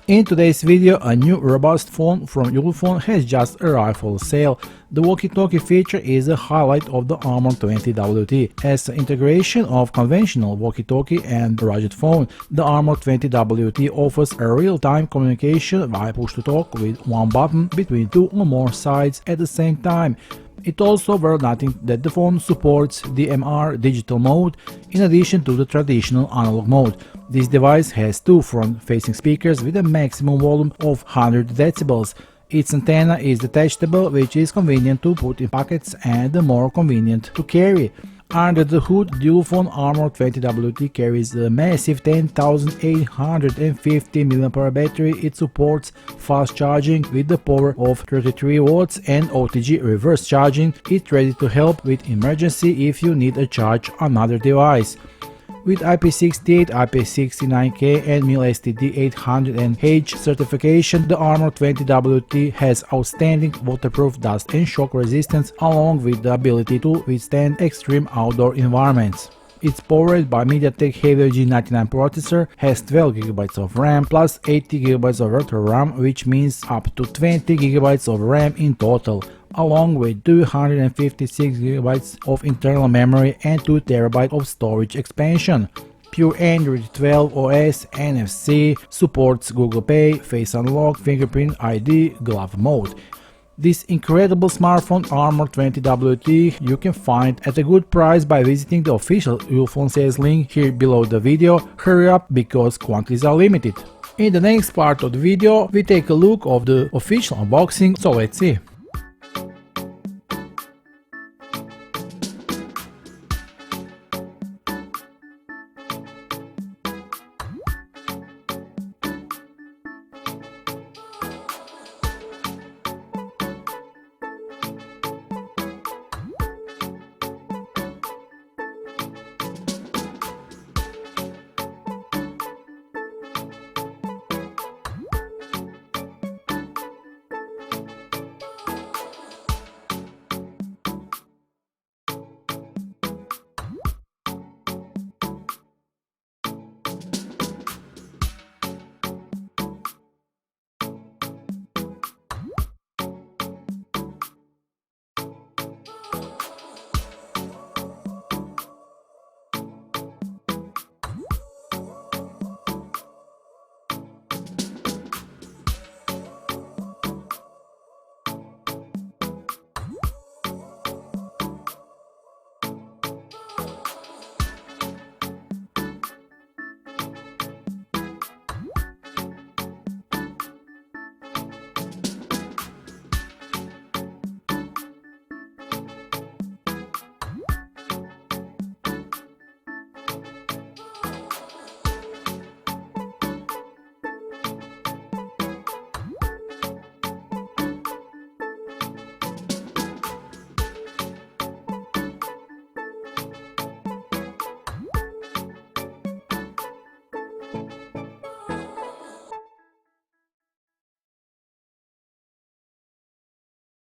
In today's video, a new robust phone from Ulefone has just arrived for sale. The walkie-talkie feature is a highlight of the Armor 20WT. As the integration of conventional walkie-talkie and rugged phone, the Armor 20WT offers a real-time communication via push-to-talk with one button between two or more sides at the same time. It also worth noting that the phone supports DMR digital mode in addition to the traditional analog mode. This device has two front-facing speakers with a maximum volume of 100 decibels. Its antenna is detachable, which is convenient to put in pockets and more convenient to carry. Under the hood, the Ulefone Armor 20WT carries a massive 10,850 mAh battery. It supports fast charging with the power of 33 watts and OTG reverse charging. It's ready to help with emergency if you need to charge another device. With IP68, IP69K and MIL-STD800H certification, the Armor 20WT has outstanding waterproof, dust and shock resistance along with the ability to withstand extreme outdoor environments. It's powered by MediaTek Helio G99 processor, has 12GB of RAM plus 80GB of virtual RAM, which means up to 20GB of RAM in total, along with 256GB of internal memory and 2TB of storage expansion. Pure Android 12 OS, NFC, supports Google Pay, Face Unlock, Fingerprint ID, Glove Mode. This incredible smartphone Armor 20WT you can find at a good price by visiting the official Ulefone sales link here below the video. Hurry up because quantities are limited. In the next part of the video we take a look of the official unboxing, so let's see.